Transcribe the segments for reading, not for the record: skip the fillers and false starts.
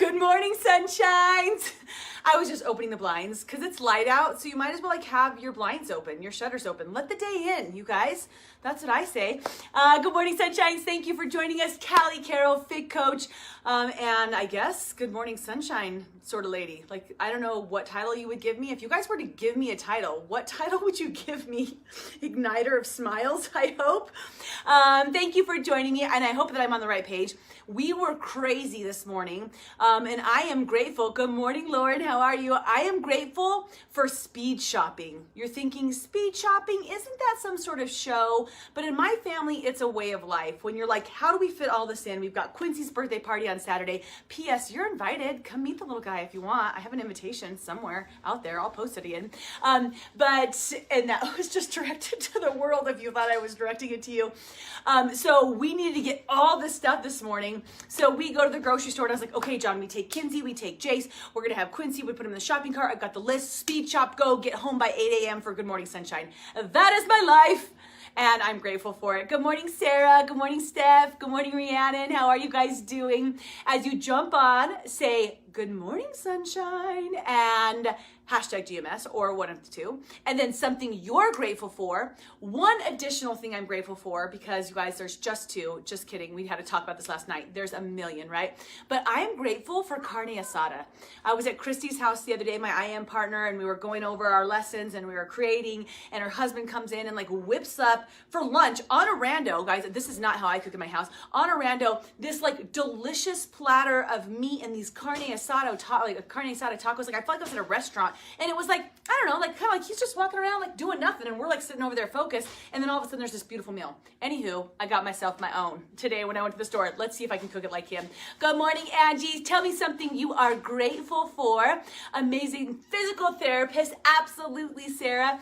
Good morning, sunshines. I was just opening the blinds because it's light out, so you might as well like have your blinds open, your shutters open. Let the day in, you guys. That's what I say. Good morning, sunshines. Thank you for joining us. Caley, Carol, Fit Coach, and I guess good morning, sunshine sort of lady. Like, I don't know what title you would give me. If you guys were to give me a title, what title would you give me? Igniter of smiles, I hope. Thank you for joining me, and I hope that I'm on the right page. We were crazy this morning, and I am grateful. Good morning, Lauren. How are you? I am grateful for speed shopping. You're thinking, speed shopping, isn't that some sort of show? But in my family, it's a way of life. When you're like, how do we fit all this in? We've got Quincy's birthday party on Saturday. P.S. You're invited. Come meet the little guy if you want. I have an invitation somewhere out there. I'll post it again. And that was just directed to the world if you thought I was directing it to you. So we needed to get all this stuff this morning. So we go to the grocery store and I was like, okay, John, we take Kinsey, we take Jace. We're going to have Quincy. We put him in the shopping cart. I've got the list. Speed shop, go, get home by 8 a.m. for Good Morning Sunshine. That is my life. And I'm grateful for it. Good morning, Sarah. Good morning, Steph. Good morning, Rhiannon. How are you guys doing? As you jump on, say, good morning, sunshine, and hashtag GMS or one of the two. And then something you're grateful for. One additional thing I'm grateful for, because you guys, there's just two. Just kidding. We had to talk about this last night. There's a million, right? But I am grateful for carne asada. I was at Christy's house the other day, my IM partner, and we were going over our lessons and we were creating, and her husband comes in and like whips up for lunch on a rando, guys. This is not how I cook in my house. On a rando, this like delicious platter of meat and these carne asada tacos. Like I felt like I was in a restaurant, and it was like, I don't know, like kind of like he's just walking around like doing nothing, and we're like sitting over there focused, and then all of a sudden there's this beautiful meal. Anywho, I got myself my own today when I went to the store. Let's see if I can cook it like him. Good morning, Angie. Tell me something you are grateful for. Amazing physical therapist. Absolutely, Sarah.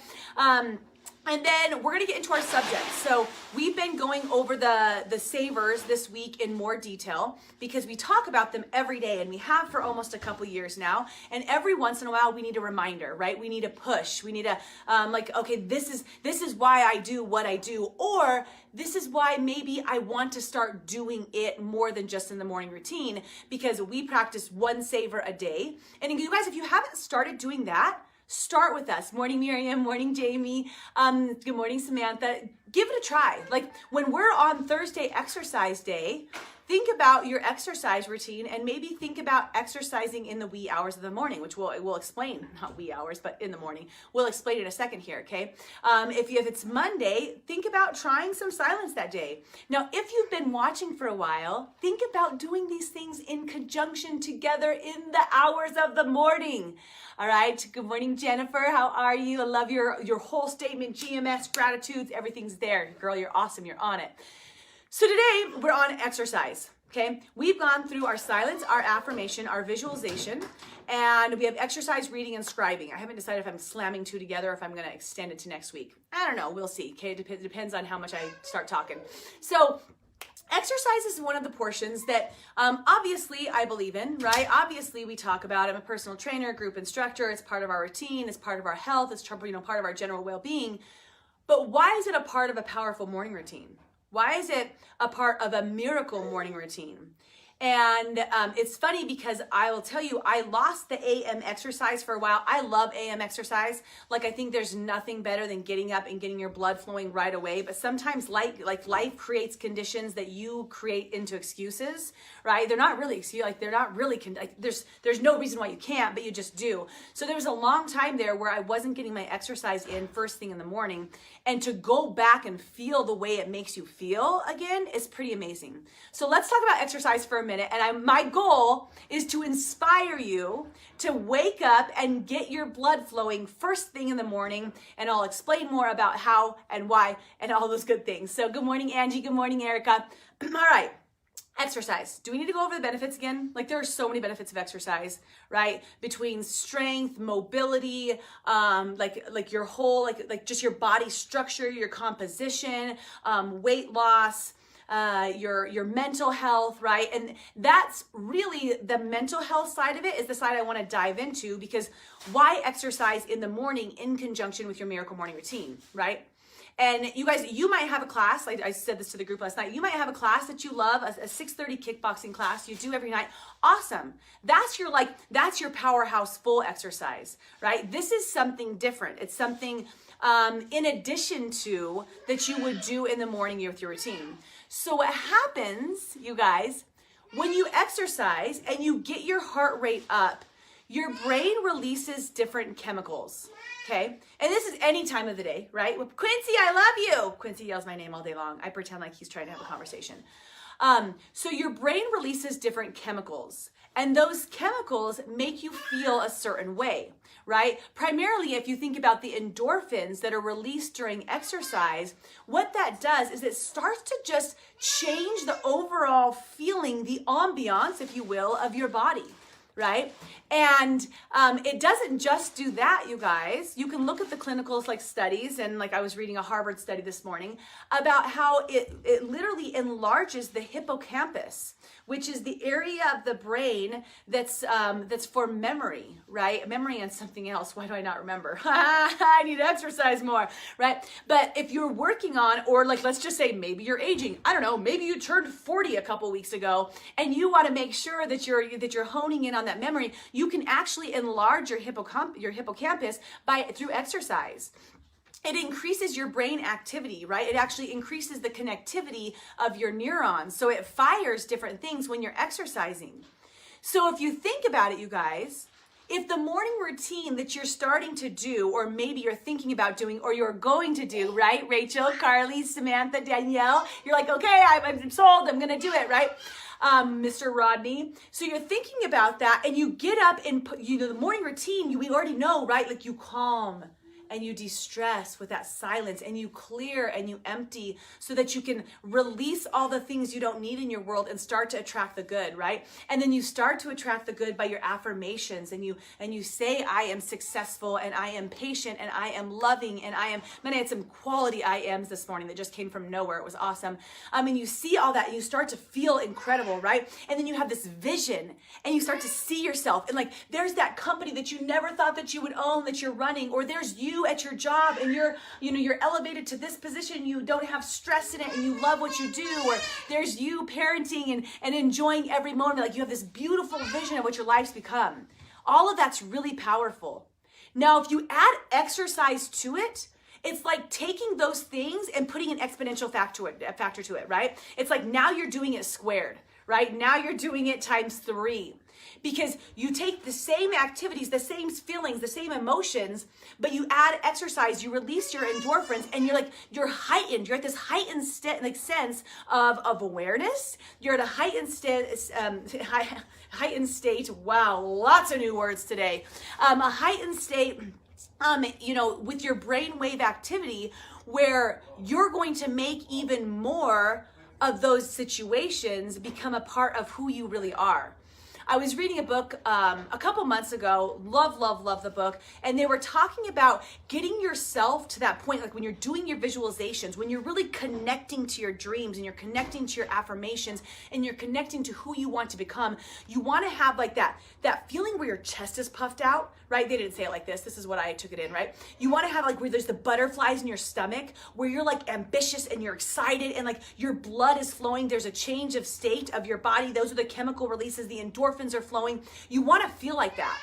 And then we're going to get into our subject. So we've been going over the savers this week in more detail because we talk about them every day, and we have for almost a couple years now. And every once in a while we need a reminder, right? We need a push. We need a like, okay, this is why I do what I do, or this is why maybe I want to start doing it more than just in the morning routine, because we practice one saver a day. And you guys, if you haven't started doing that, start with us. Morning, Miriam. Morning, Jamie. Good morning, Samantha. Give it a try. Like when we're on Thursday exercise day, think about your exercise routine and maybe think about exercising in the wee hours of the morning, which we'll explain, not wee hours, but in the morning. We'll explain in a second here, okay? If it's Monday, think about trying some silence that day. Now, if you've been watching for a while, think about doing these things in conjunction together in the hours of the morning. All right, good morning, Jennifer. How are you? I love your whole statement, GMS, gratitudes, everything's there. Girl, you're awesome, you're on it. So today we're on exercise, okay? We've gone through our silence, our affirmation, our visualization, and we have exercise, reading, and scribing. I haven't decided if I'm slamming two together or if I'm gonna extend it to next week. I don't know, we'll see, okay? It depends on how much I start talking. So exercise is one of the portions that obviously I believe in, right? Obviously we talk about, I'm a personal trainer, group instructor, it's part of our routine, it's part of our health, it's part of our general well-being. But why is it a part of a powerful morning routine? Why is it a part of a miracle morning routine? And it's funny because I will tell you, I lost the AM exercise for a while. I love AM exercise. Like, I think there's nothing better than getting up and getting your blood flowing right away. But sometimes life creates conditions that you create into excuses, right? They're not really excuses. Like, they're not really, there's no reason why you can't, but you just do. So there was a long time there where I wasn't getting my exercise in first thing in the morning. And to go back and feel the way it makes you feel again is pretty amazing. So let's talk about exercise for a minute. And my goal is to inspire you to wake up and get your blood flowing first thing in the morning. And I'll explain more about how and why and all those good things. So good morning, Angie. Good morning, Erica. All right. Exercise. Do we need to go over the benefits again? Like, there are so many benefits of exercise, right? Between strength, mobility, like your whole, like just your body structure, your composition, weight loss, your mental health, right? And that's really the mental health side of it is the side I want to dive into, because why exercise in the morning in conjunction with your miracle morning routine, right? And you guys, you might have a class, like I said this to the group last night, you might have a class that you love, a 6:30 kickboxing class you do every night. Awesome. That's your powerhouse full exercise, right? This is something different. It's something in addition to that you would do in the morning with your routine. So what happens, you guys, when you exercise and you get your heart rate up, your brain releases different chemicals, okay? And this is any time of the day, right? Quincy, I love you. Quincy yells my name all day long. I pretend like he's trying to have a conversation. So your brain releases different chemicals, and those chemicals make you feel a certain way, right? Primarily, if you think about the endorphins that are released during exercise, what that does is it starts to just change the overall feeling, the ambiance, if you will, of your body, right? And it doesn't just do that, you guys. You can look at the clinicals like studies, and like I was reading a Harvard study this morning about how it literally enlarges the hippocampus, which is the area of the brain that's for memory, right? Memory and something else. Why do I not remember? I need to exercise more, right? But if you're working on, or like, let's just say maybe you're aging. I don't know, maybe you turned 40 a couple weeks ago, and you want to make sure that you're honing in on that memory. You can actually enlarge your hippocampus through exercise. It increases your brain activity, right? It actually increases the connectivity of your neurons. So it fires different things when you're exercising. So if you think about it, you guys, if the morning routine that you're starting to do, or maybe you're thinking about doing, or you're going to do, right? Rachel, Carly, Samantha, Danielle, you're like, okay, I'm sold, I'm gonna do it, right? Mr. Rodney. So you're thinking about that, and you get up and the morning routine, we already know, right? Like you calm and you de-stress with that silence, and you clear and you empty so that you can release all the things you don't need in your world and start to attract the good, right? And then you start to attract the good by your affirmations, and you say, I am successful, and I am patient, and I am loving, and I had some quality I ams this morning that just came from nowhere. It was awesome. And you see all that, and you start to feel incredible, right? And then you have this vision, and you start to see yourself, and like there's that company that you never thought that you would own that you're running, or there's you at your job, and you're elevated to this position, you don't have stress in it, and you love what you do, or there's you parenting and enjoying every moment, like you have this beautiful vision of what your life's become. All of that's really powerful. Now, if you add exercise to it, it's like taking those things and putting an exponential factor to it, right? It's like now you're doing it squared, right? Now you're doing it times 3. Because you take the same activities, the same feelings, the same emotions, but you add exercise, you release your endorphins, and you're heightened. You're at this heightened sense of awareness. You're at a heightened state. Wow, lots of new words today. A heightened state, with your brainwave activity, where you're going to make even more of those situations become a part of who you really are. I was reading a book a couple months ago, love the book, and they were talking about getting yourself to that point, like when you're doing your visualizations, when you're really connecting to your dreams, and you're connecting to your affirmations, and you're connecting to who you want to become. You want to have like that feeling where your chest is puffed out, right? They didn't say it like this. This is what I took it in, right? You want to have like where there's the butterflies in your stomach, where you're like ambitious and you're excited, and like your blood is flowing. There's a change of state of your body. Those are the chemical releases, the endorphins are flowing. You want to feel like that.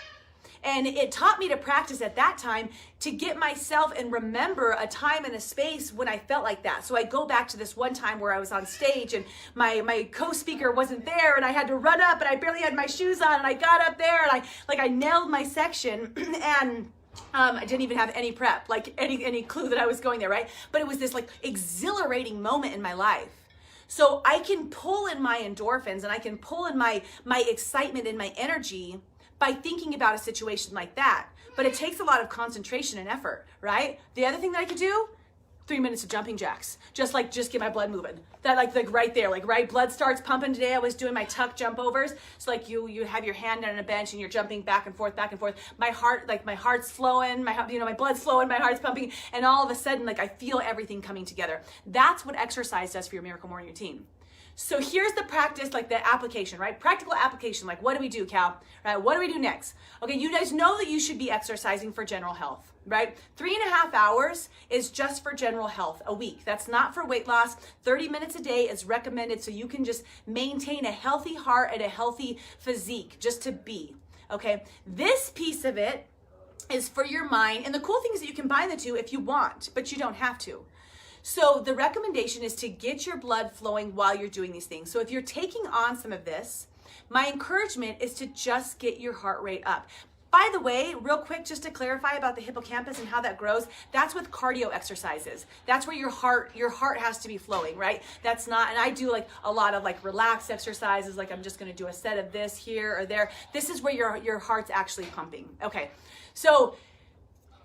And it taught me to practice at that time to get myself and remember a time and a space when I felt like that. So I go back to this one time where I was on stage, and my co-speaker wasn't there, and I had to run up, and I barely had my shoes on, and I got up there, and I nailed my section, and I didn't even have any prep, like any clue that I was going there, right? But it was this like exhilarating moment in my life. So I can pull in my endorphins, and I can pull in my excitement and my energy by thinking about a situation like that. But it takes a lot of concentration and effort, right? The other thing that I could do, 3 minutes of jumping jacks. Just get my blood moving. That like right there, like right, blood starts pumping. Today I was doing my tuck jump overs. So like you have your hand on a bench, and you're jumping back and forth. My heart's flowing, my blood's flowing, my heart's pumping, and all of a sudden, like I feel everything coming together. That's what exercise does for your miracle morning routine. So here's the practice, like the application, right? Practical application, like what do we do, Cal? Right, what do we do next? Okay, you guys know that you should be exercising for general health, right? 3.5 hours is just for general health a week. That's not for weight loss. 30 minutes a day is recommended so you can just maintain a healthy heart and a healthy physique, just to be, okay? This piece of it is for your mind, and the cool thing is that you combine the two if you want, but you don't have to. So the recommendation is to get your blood flowing while you're doing these things. So if you're taking on some of this, my encouragement is to just get your heart rate up. By the way, real quick, just to clarify about the hippocampus and how that grows, that's with cardio exercises. That's where your heart has to be flowing, right? That's not, and I do like a lot of like relaxed exercises, like I'm just gonna do a set of this here or there. This is where your heart's actually pumping. Okay, so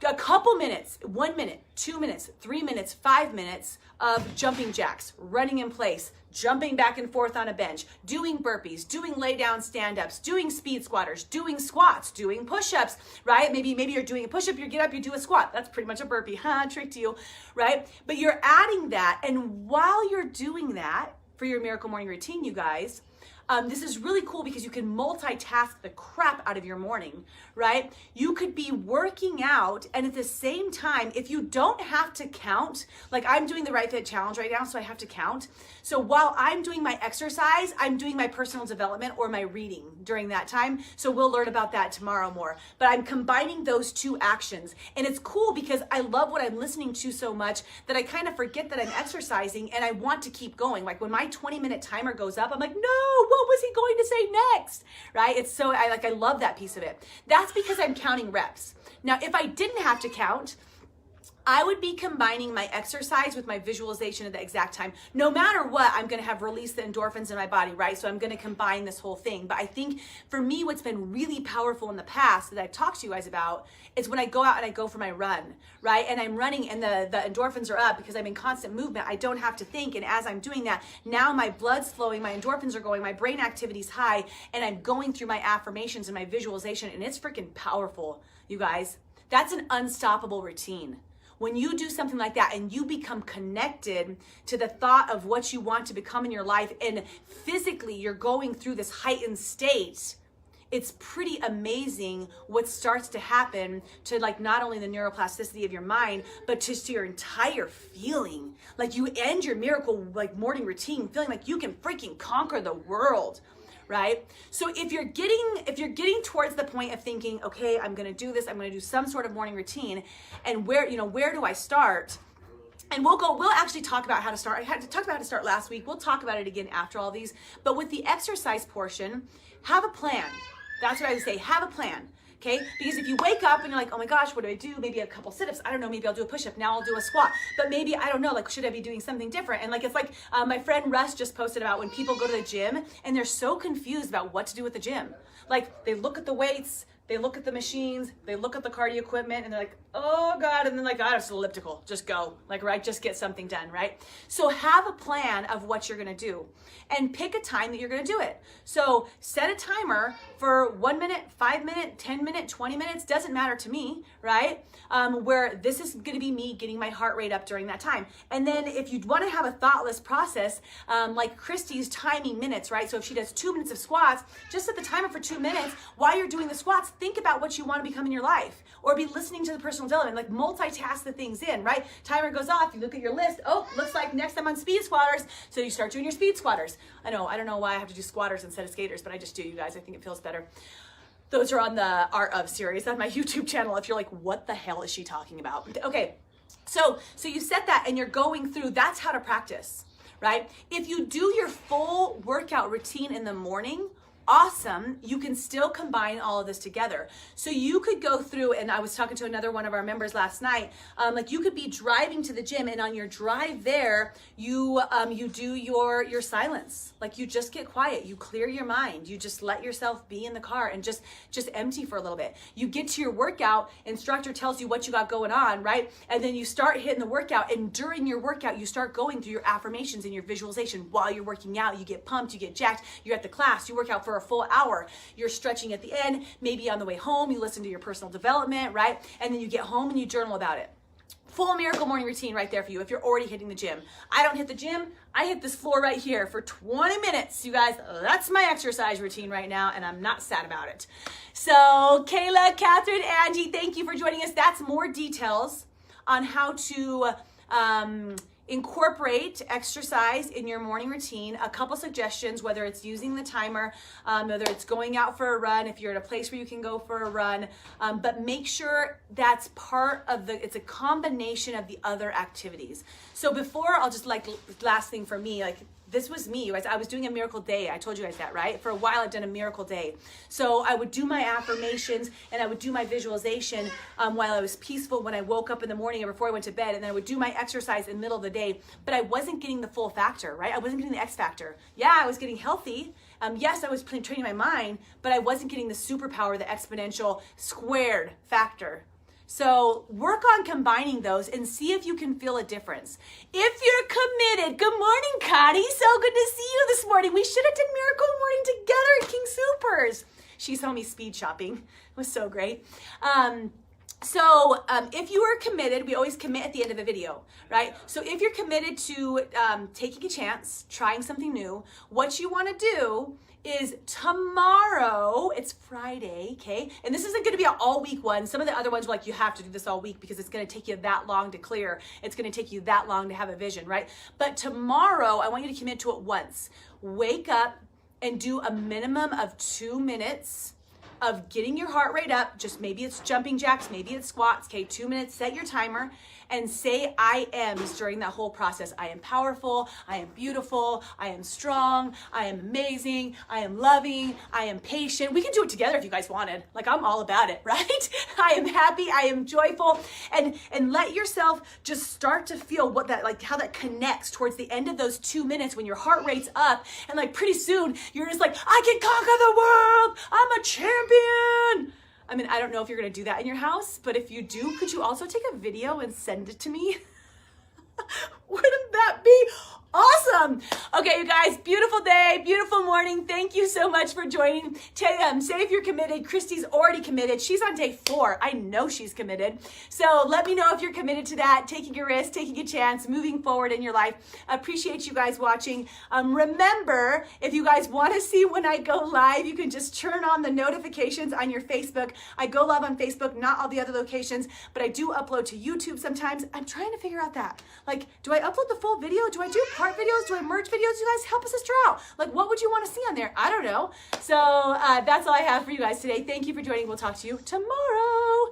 a couple minutes, 1 minute, 2 minutes, 3 minutes, 5 minutes of jumping jacks, running in place, jumping back and forth on a bench, doing burpees, doing lay down stand-ups, doing speed squatters, doing squats, doing push-ups, right? Maybe you're doing a push-up, you get up, you do a squat. That's pretty much a burpee, tricked you, right? But you're adding that, and while you're doing that for your Miracle Morning routine, you guys, this is really cool because you can multitask the crap out of your morning, right? You could be working out, and at the same time, if you don't have to count, like I'm doing the Right Fit Challenge right now, so I have to count. So while I'm doing my exercise, I'm doing my personal development or my reading during that time. So we'll learn about that tomorrow more. But I'm combining those two actions. And it's cool because I love what I'm listening to so much that I kind of forget that I'm exercising and I want to keep going. Like when my 20-minute timer goes up, I'm like, no, what was he going to say next? Right? It's so, I love that piece of it. That's because I'm counting reps. Now, if I didn't have to count, I would be combining my exercise with my visualization at the exact time. No matter what, I'm going to have released the endorphins in my body, right? So I'm going to combine this whole thing. But I think for me, what's been really powerful in the past that I've talked to you guys about is when I go out and I go for my run, right? And I'm running and the endorphins are up because I'm in constant movement. I don't have to think. And as I'm doing that, now my blood's flowing, my endorphins are going, my brain activity's high, and I'm going through my affirmations and my visualization. And it's freaking powerful, you guys. That's an unstoppable routine. When you do something like that and you become connected to the thought of what you want to become in your life, and physically you're going through this heightened state, it's pretty amazing what starts to happen to like not only the neuroplasticity of your mind, but just to your entire feeling. Like you end your miracle like morning routine feeling like you can freaking conquer the world. Right? So if you're getting towards the point of thinking, okay, I'm going to do this, I'm going to do some sort of morning routine, and where do I start? And we'll actually talk about how to start. I had to talk about how to start last week. We'll talk about it again after all these. But with the exercise portion, have a plan. That's what I would say. Have a plan. Okay, because if you wake up and you're like, oh my gosh, what do I do? Maybe a couple sit-ups. I don't know, maybe I'll do a push-up. Now I'll do a squat. But maybe, I don't know, like, should I be doing something different? And like, it's like my friend Russ just posted about when people go to the gym and they're so confused about what to do with the gym. Like, they look at the weights, they look at the machines, they look at the cardio equipment, and they're like, oh God, and then like, oh, it's elliptical, just go. Like, right, just get something done, right? So have a plan of what you're gonna do and pick a time that you're gonna do it. So set a timer for 1 minute, 5 minutes, 10 minutes, 20 minutes, doesn't matter to me, right? Where this is gonna be me getting my heart rate up during that time. And then if you wanna have a thoughtless process, like Christy's timing minutes, right? So if she does 2 minutes of squats, just set the timer for 2 minutes. While you're doing the squats, think about what you wanna become in your life, or be listening to the personal development, like multitask the things in, right? Timer goes off, you look at your list, oh, looks like next I'm on speed squatters, so you start doing your speed squatters. I don't know why I have to do squatters instead of skaters, but I just do, you guys. I think it feels better. Those are on the Art of series on my YouTube channel if you're like, what the hell is she talking about? Okay, so you set that and you're going through, that's how to practice, right? If you do your full workout routine in the morning, awesome, you can still combine all of this together. So you could go through, and I was talking to another one of our members last night, like you could be driving to the gym, and on your drive there, you do your silence. Like you just get quiet, you clear your mind, you just let yourself be in the car and just empty for a little bit. You get to your workout, instructor tells you what you got going on, right? And then you start hitting the workout, and during your workout, you start going through your affirmations and your visualization. While you're working out, you get pumped, you get jacked, you're at the class, you work out for a full hour, you're stretching at the end, maybe on the way home, you listen to your personal development, right? And then you get home and you journal about it. Full miracle morning routine right there for you if you're already hitting the gym. I don't hit the gym. I hit this floor right here for 20 minutes, you guys. That's my exercise routine right now, and I'm not sad about it. So Kayla, Catherine, Angie, thank you for joining us. That's more details on how to incorporate exercise in your morning routine. A couple suggestions, whether it's using the timer, whether it's going out for a run, if you're at a place where you can go for a run, but make sure that's part of it's a combination of the other activities. So before, I'll just last thing for me, this was me, you guys. I was doing a miracle day. I told you guys that, right? For a while, I've done a miracle day. So I would do my affirmations and I would do my visualization while I was peaceful when I woke up in the morning or before I went to bed. And then I would do my exercise in the middle of the day. But I wasn't getting the full factor, right? I wasn't getting the X factor. Yeah, I was getting healthy. Yes, I was training my mind, but I wasn't getting the superpower, the exponential squared factor. So work on combining those and see if you can feel a difference. If you're committed, good morning, Cotty. So good to see you this morning. We should have done Miracle Morning together at King Soopers. She saw me speed shopping. It was so great. If you are committed, we always commit at the end of a video, right? So if you're committed to taking a chance, trying something new, what you want to do is tomorrow, it's Friday, okay? And this isn't gonna be an all week one. Some of the other ones are you have to do this all week because it's gonna take you that long to clear. It's gonna take you that long to have a vision, right? But tomorrow, I want you to commit to it once. Wake up and do a minimum of 2 minutes of getting your heart rate up. Just maybe it's jumping jacks, maybe it's squats, okay? 2 minutes, set your timer and say I ams during that whole process. I am powerful, I am beautiful, I am strong, I am amazing, I am loving, I am patient. We can do it together if you guys wanted. I'm all about it, right? I am happy, I am joyful, and let yourself just start to feel what that, how that connects towards the end of those 2 minutes when your heart rate's up, and pretty soon you're just I can conquer the world, I'm a champion. I mean, I don't know if you're gonna do that in your house, but if you do, could you also take a video and send it to me? Wouldn't that be awesome? Okay, you guys, beautiful day, beautiful morning. Thank you so much for joining. Say if you're committed. Christy's already committed. She's on day 4. I know she's committed. So let me know if you're committed to that, taking a risk, taking a chance, moving forward in your life. I appreciate you guys watching. Remember, if you guys want to see when I go live, you can just turn on the notifications on your Facebook. I go live on Facebook, not all the other locations, but I do upload to YouTube sometimes. I'm trying to figure out that. Do I upload the full video? Do I do part videos? Do I merge videos? You guys help us sister out. What would you want to see on there? I don't know. So that's all I have for you guys today. Thank you for joining. We'll talk to you tomorrow.